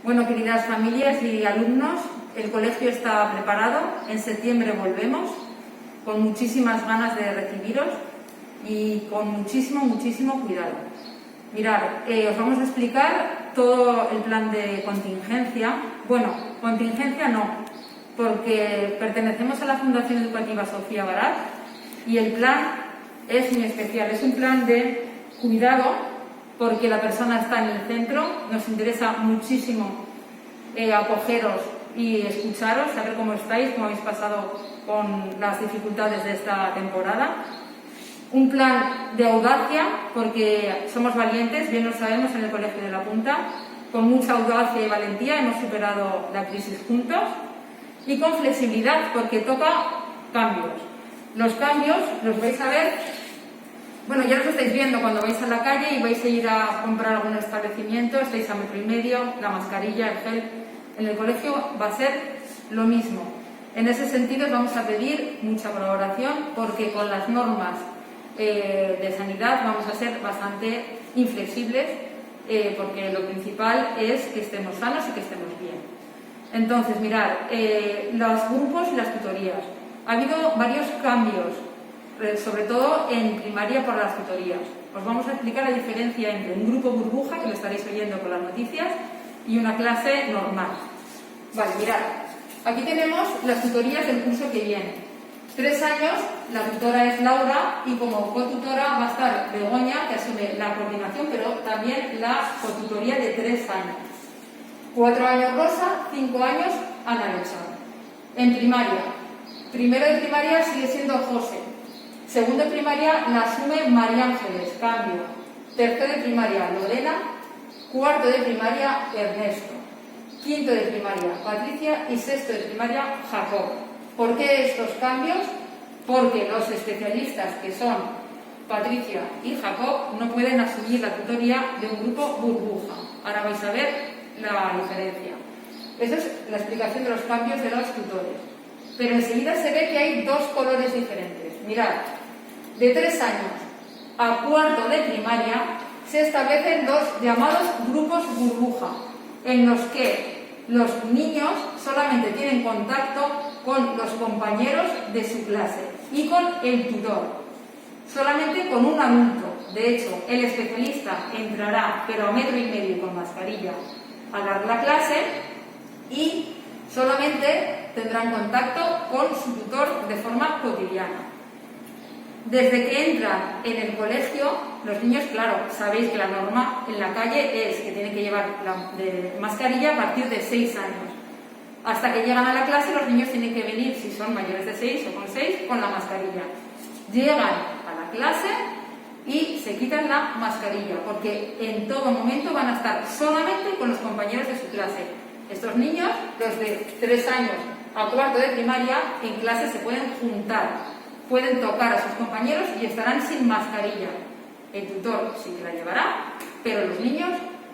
Bueno, queridas familias y alumnos, el colegio está preparado. En septiembre volvemos con muchísimas ganas de recibiros y con muchísimo cuidado. Mirad, os vamos a explicar todo el plan de contingencia. Bueno, contingencia no, porque pertenecemos a la Fundación Educativa Sofía Barat y el plan es muy especial. Es un plan de cuidado porque la persona está en el centro. Nos interesa muchísimo acogeros y escucharos, saber cómo estáis, cómo habéis pasado con las dificultades de esta temporada. Un plan de audacia, porque somos valientes, bien lo sabemos en el Colegio de la Punta, con mucha audacia y valentía hemos superado la crisis juntos, y con flexibilidad, porque toca cambios. Los cambios los vais a ver, bueno, ya los estáis viendo cuando vais a la calle y vais a ir a comprar algún establecimiento, estáis a 1,5 metros, la mascarilla, el gel. En el colegio va a ser lo mismo. En ese sentido os vamos a pedir mucha colaboración, porque con las normas de sanidad vamos a ser bastante inflexibles, porque lo principal es que estemos sanos y que estemos bien. Entonces, mirad, los grupos y las tutorías. Ha habido varios cambios, sobre todo en primaria por las tutorías. Os vamos a explicar la diferencia entre un grupo burbuja, que lo estaréis oyendo por las noticias, y una clase normal. Vale, mirad, aquí tenemos las tutorías del curso que viene. 3 años, la tutora es Laura y como cotutora va a estar Begoña, que asume la coordinación, pero también la cotutoría de 3 años. 4 años Rosa, 5 años Ana Lecha. En primaria, primero de primaria sigue siendo José. Segundo de primaria la asume María Ángeles, cambio. Tercero de primaria Lorena. Cuarto de primaria Ernesto. Quinto de primaria Patricia y sexto de primaria Jacob. ¿Por qué estos cambios? Porque los especialistas, que son Patricia y Jacob, no pueden asumir la tutoría de un grupo burbuja. Ahora vais a ver la diferencia. Esa es la explicación de los cambios de los tutores. Pero enseguida se ve que hay 2 colores diferentes. Mirad, de 3 años a cuarto de primaria se establecen los llamados grupos burbuja, en los que los niños solamente tienen contacto con los compañeros de su clase y con el tutor, solamente con un adulto. De hecho, el especialista entrará, pero a 1,5 metros con mascarilla, a dar la clase y solamente tendrán contacto con su tutor de forma cotidiana. Desde que entran en el colegio, los niños, claro, sabéis que la norma en la calle es que tienen que llevar la mascarilla a partir de 6 años. Hasta que llegan a la clase, los niños tienen que venir, si son mayores de 6 o con 6, con la mascarilla. Llegan a la clase y se quitan la mascarilla, porque en todo momento van a estar solamente con los compañeros de su clase. Estos niños, los de 3 años a cuarto de primaria, en clase se pueden juntar, pueden tocar a sus compañeros y estarán sin mascarilla. El tutor sí que la llevará, pero los niños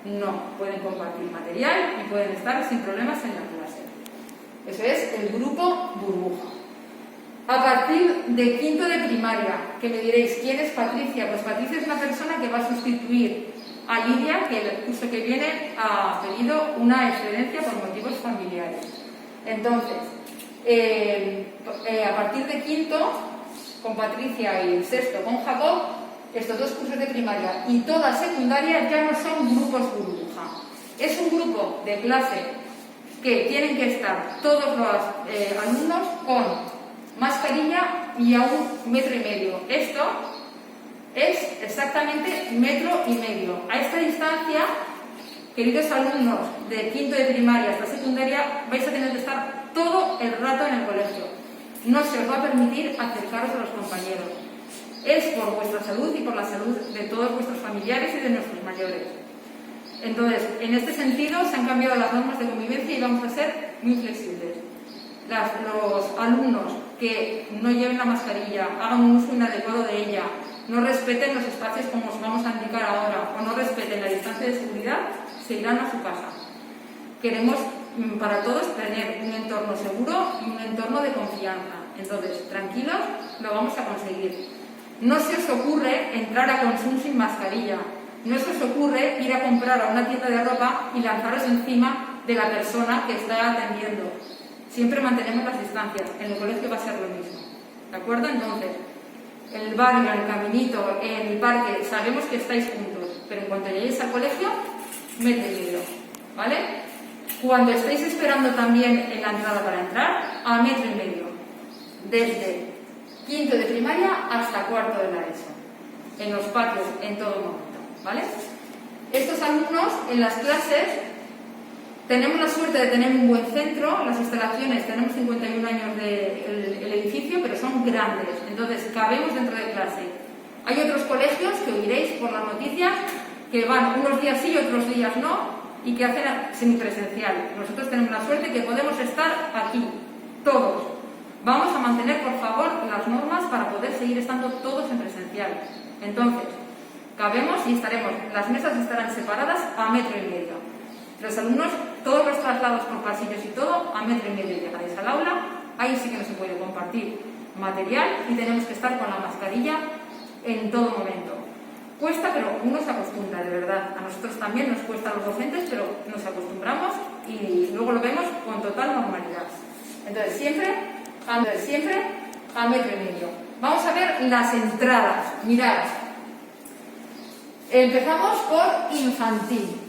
no. Pueden compartir material y pueden estar sin problemas en la clase. Eso es el grupo burbuja. A partir de quinto de primaria, que me diréis, ¿quién es Patricia? Pues Patricia es la persona que va a sustituir a Lidia, que el curso que viene ha pedido una excedencia por motivos familiares. Entonces, a partir de quinto, con Patricia, y el sexto con Jacob, estos 2 cursos de primaria y toda secundaria ya no son grupos burbuja. Es un grupo de clase que tienen que estar todos los alumnos con mascarilla y a 1,5 metros. Esto es exactamente 1,5 metros. A esta distancia, queridos alumnos de quinto de primaria hasta secundaria, vais a tener que estar todo el rato en el colegio. No se os va a permitir acercaros a los compañeros. Es por vuestra salud y por la salud de todos vuestros familiares y de nuestros mayores. Entonces, en este sentido, se han cambiado las normas de convivencia y vamos a ser muy flexibles. Los alumnos que no lleven la mascarilla, hagan un uso inadecuado de ella, no respeten los espacios como os vamos a indicar ahora, o no respeten la distancia de seguridad, se irán a su casa. Queremos para todos tener un entorno seguro y un entorno de confianza. Entonces, tranquilos, lo vamos a conseguir. No se os ocurre entrar a Consum sin mascarilla. No se os ocurre ir a comprar a una tienda de ropa y lanzaros encima de la persona que está atendiendo. Siempre mantenemos las distancias. En el colegio va a ser lo mismo. ¿De acuerdo? Entonces, en el barrio, en el caminito, en el parque, sabemos que estáis juntos, pero en cuanto lleguéis al colegio, metro y medio. ¿Vale? Cuando estéis esperando también en la entrada para entrar, a metro y medio. Desde quinto de primaria hasta cuarto de la ESO. En los patios, en todo momento. ¿Vale? Estos alumnos en las clases tenemos la suerte de tener un buen centro, las instalaciones, tenemos 51 años el edificio, pero son grandes, entonces cabemos dentro de clase. Hay otros colegios que oiréis por las noticias que van unos días sí y otros días no y que hacen semipresencial. Nosotros tenemos la suerte que podemos estar aquí, todos. Vamos a mantener, por favor, las normas para poder seguir estando todos en presencial. Entonces, cabemos y estaremos, las mesas estarán separadas a metro y medio. Los alumnos, todos los traslados por pasillos y todo, a metro y medio llegaréis al aula. Ahí sí que no se puede compartir material y tenemos que estar con la mascarilla en todo momento. Cuesta, pero uno se acostumbra, de verdad. A nosotros también nos cuesta a los docentes, pero nos acostumbramos y luego lo vemos con total normalidad. Entonces, siempre a metro y medio. Vamos a ver las entradas. Mirad. Empezamos por infantil.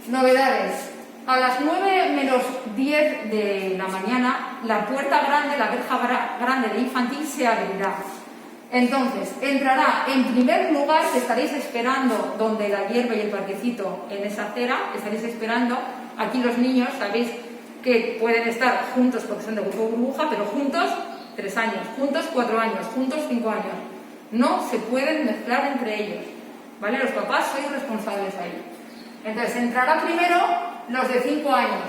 Novedades. A las 9 menos 10 de la mañana, la puerta grande, la verja grande de infantil se abrirá. Entonces, entrará en primer lugar, que estaréis esperando donde la hierba y el parquecito en esa acera, estaréis esperando. Aquí los niños, sabéis que pueden estar juntos porque son de grupo burbuja, pero juntos 3 años, juntos 4 años, juntos 5 años. No se pueden mezclar entre ellos, ¿vale? Los papás sois responsables ahí. Entonces, entrará primero los de 5 años.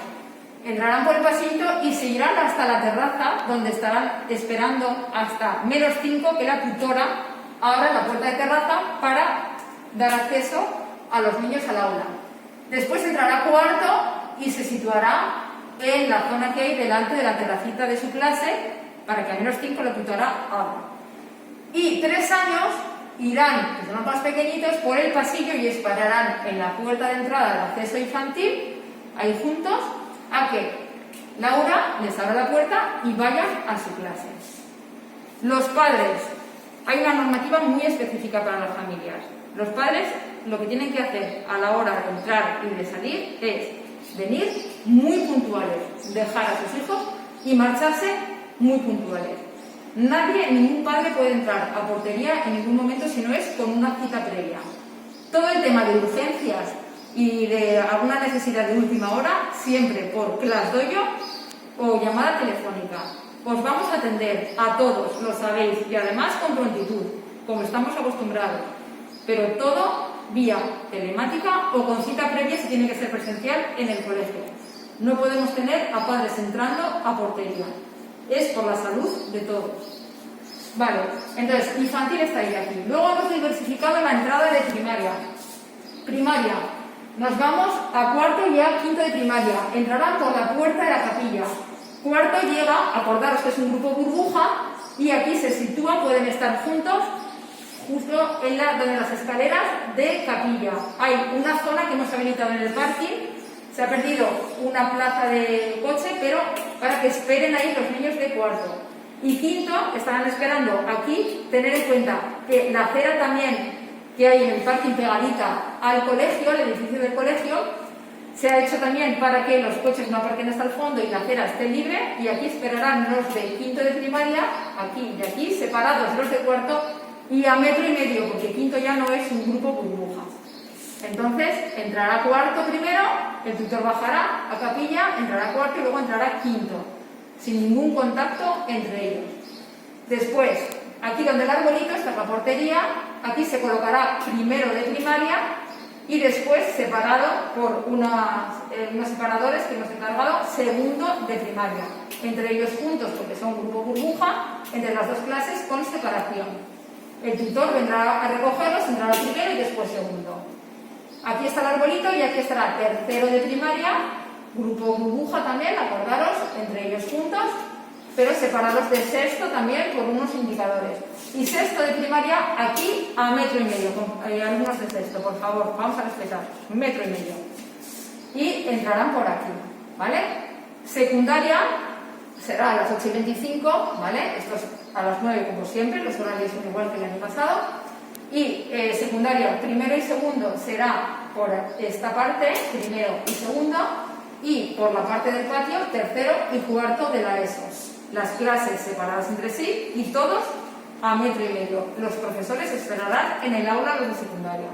Entrarán por el pasillito y se irán hasta la terraza, donde estarán esperando hasta menos 5 que la tutora abra la puerta de terraza para dar acceso a los niños al aula. Después entrará cuarto y se situará en la zona que hay delante de la terracita de su clase para que a menos 5 la tutora abra. Y 3 años irán, que son los más pequeñitos, por el pasillo y esperarán en la puerta de entrada del acceso infantil, ahí juntos, a que Laura les abra la puerta y vayan a su clase. Los padres, hay una normativa muy específica para las familias. Los padres lo que tienen que hacer a la hora de entrar y de salir es venir muy puntuales, dejar a sus hijos y marcharse muy puntuales. Nadie, ningún padre puede entrar a portería en ningún momento si no es con una cita previa. Todo el tema de urgencias y de alguna necesidad de última hora, siempre por clase doy yo o llamada telefónica. Os vamos a atender a todos, lo sabéis, y además con prontitud, como estamos acostumbrados. Pero todo vía telemática o con cita previa si tiene que ser presencial en el colegio. No podemos tener a padres entrando a portería. Es por la salud de todos. Vale, entonces, infantil estaría aquí. Luego hemos diversificado la entrada de primaria. Primaria. Nos vamos a cuarto y a quinto de primaria. Entrarán por la puerta de la capilla. Cuarto llega, acordaros que es un grupo burbuja, y aquí se sitúan, pueden estar juntos, justo en donde las escaleras de capilla. Hay una zona que hemos habilitado en el parking. Se ha perdido una plaza de coche, pero para que esperen ahí los niños de cuarto. Y quinto, estarán esperando aquí, tener en cuenta que la acera también que hay en el parking pegadita al colegio, el edificio del colegio, se ha hecho también para que los coches no aparquen hasta el fondo y la acera esté libre, y aquí esperarán los de quinto de primaria, aquí y aquí, separados los de cuarto, y a metro y medio, porque quinto ya no es un grupo burbuja. Entonces, entrará cuarto primero, el tutor bajará a capilla, entrará cuarto y luego entrará quinto, sin ningún contacto entre ellos. Después, aquí donde el arbolito está la portería, aquí se colocará primero de primaria y después separado por unos separadores que hemos encargado, segundo de primaria. Entre ellos juntos, porque son grupo burbuja, entre las dos clases con separación. El tutor vendrá a recogerlos, entrará primero y después segundo. Aquí está el arbolito y aquí estará tercero de primaria, grupo burbuja también, acordaros, entre ellos juntos, pero separados de sexto también por unos indicadores. Y sexto de primaria aquí a metro y medio, alumnos de sexto, por favor, vamos a respetar, metro y medio. Y entrarán por aquí. ¿vale? Secundaria será a las 8:25, ¿vale? Esto es a las 9 como siempre, los horarios son igual que el año pasado. Y secundaria primero y segundo será por esta parte, primero y segundo, y por la parte del patio, tercero y cuarto de la ESO. Las clases separadas entre sí y todos a 1,5 metros. Los profesores esperarán en el aula los de secundaria.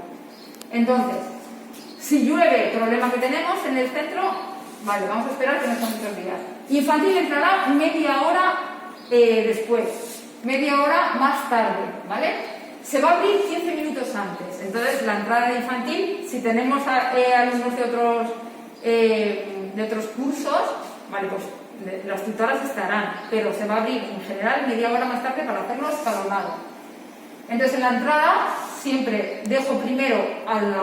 Entonces, si llueve, problema que tenemos en el centro, vale, vamos a esperar que no son muchos días. Infantil entrará media hora después, media hora más tarde, ¿vale? Se va a abrir 15 minutos antes. Entonces, la entrada de infantil, si tenemos alumnos de otros cursos, vale, pues las tutoras estarán, pero se va a abrir en general media hora más tarde para hacerlo escalonado. Entonces, en la entrada siempre dejo primero al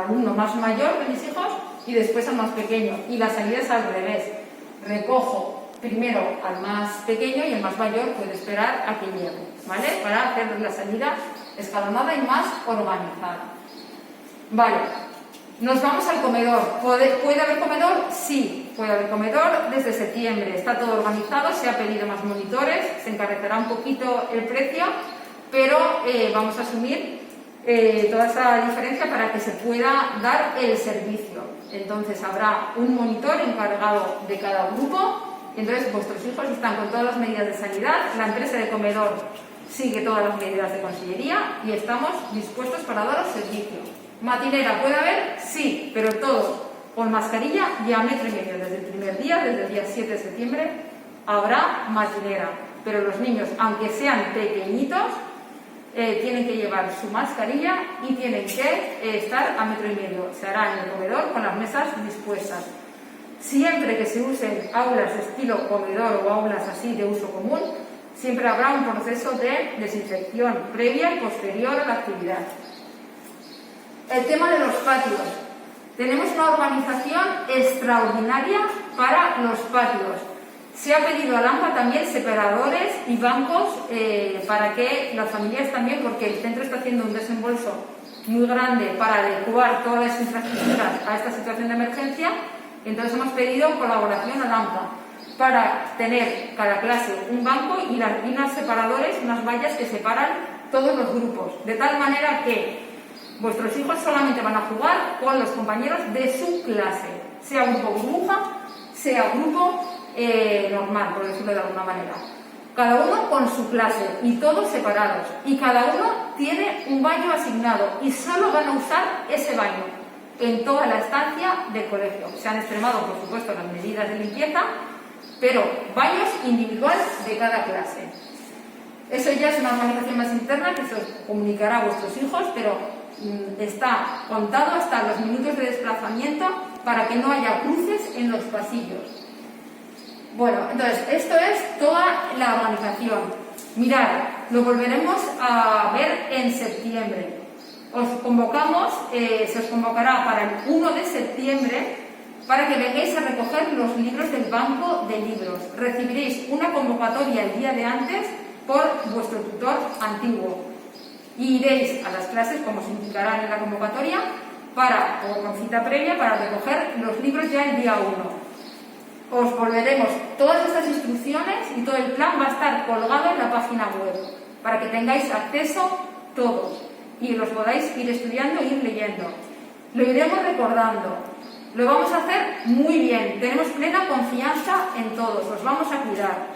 alumno más mayor de mis hijos y después al más pequeño. Y la salida es al revés. Recojo primero al más pequeño y el más mayor puede esperar a que llegue, ¿vale? Para hacer la salida escalonada y más organizada. Vale, nos vamos al comedor. ¿Puede haber comedor? Sí, puede haber comedor desde septiembre. Está todo organizado, se ha pedido más monitores, se encarecerá un poquito el precio, pero vamos a asumir toda esa diferencia para que se pueda dar el servicio. Entonces habrá un monitor encargado de cada grupo. Entonces vuestros hijos están con todas las medidas de sanidad, la empresa de comedor sigue todas las medidas de consellería y estamos dispuestos para daros servicio. ¿Matinera puede haber? Sí, pero todo con mascarilla y a 1,5 metros. Desde el primer día, desde el día 7 de septiembre, habrá matinera. Pero los niños, aunque sean pequeñitos, tienen que llevar su mascarilla y tienen que estar a 1,5 metros. Se hará en el comedor con las mesas dispuestas. Siempre que se usen aulas de estilo comedor o aulas así de uso común, siempre habrá un proceso de desinfección previa y posterior a la actividad. El tema de los patios. Tenemos una organización extraordinaria para los patios. Se ha pedido al AMPA también separadores y bancos para que las familias también, porque el centro está haciendo un desembolso muy grande para adecuar todas las infraestructuras a esta situación de emergencia. Entonces hemos pedido colaboración al AMPA para tener cada clase un banco y unos separadores, unas vallas que separan todos los grupos, de tal manera que vuestros hijos solamente van a jugar con los compañeros de su clase, sea grupo burbuja, sea grupo normal, por decirlo de alguna manera. Cada uno con su clase y todos separados. Y cada uno tiene un baño asignado y solo van a usar ese baño en toda la estancia del colegio. Se han extremado, por supuesto, las medidas de limpieza, pero baños individuales de cada clase. Eso ya es una organización más interna que se os comunicará a vuestros hijos, pero está contado hasta los minutos de desplazamiento para que no haya cruces en los pasillos. Bueno, entonces, esto es toda la organización. Mirad, lo volveremos a ver en septiembre. Os convocamos, se os convocará para el 1 de septiembre para que vengáis a recoger los libros del banco de libros. Recibiréis una convocatoria el día de antes por vuestro tutor antiguo. Y iréis a las clases, como se indicará en la convocatoria, o con cita previa, para recoger los libros ya el día 1. Os volveremos todas estas instrucciones y todo el plan va a estar colgado en la página web para que tengáis acceso todos y los podáis ir estudiando e ir leyendo. Lo iremos recordando. Lo vamos a hacer muy bien. Tenemos plena confianza en todos. Os vamos a cuidar.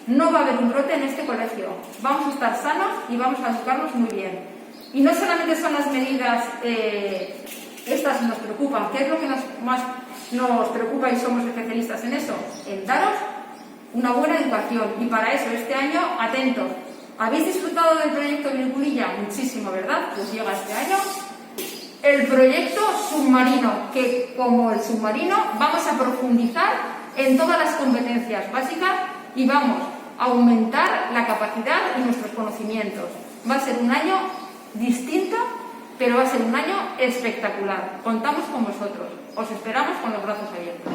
No va a haber un brote en este colegio. Vamos a estar sanos y vamos a educarnos muy bien. Y no solamente son las medidas, estas nos preocupan. ¿Qué es lo que más nos preocupa y somos especialistas en eso? En daros una buena educación. Y para eso, este año, atentos. ¿Habéis disfrutado del proyecto Virgulilla? Muchísimo, ¿verdad? Pues llega este año el proyecto submarino, que como el submarino vamos a profundizar en todas las competencias básicas y vamos a aumentar la capacidad y nuestros conocimientos. Va a ser un año distinto, pero va a ser un año espectacular. Contamos con vosotros. Os esperamos con los brazos abiertos.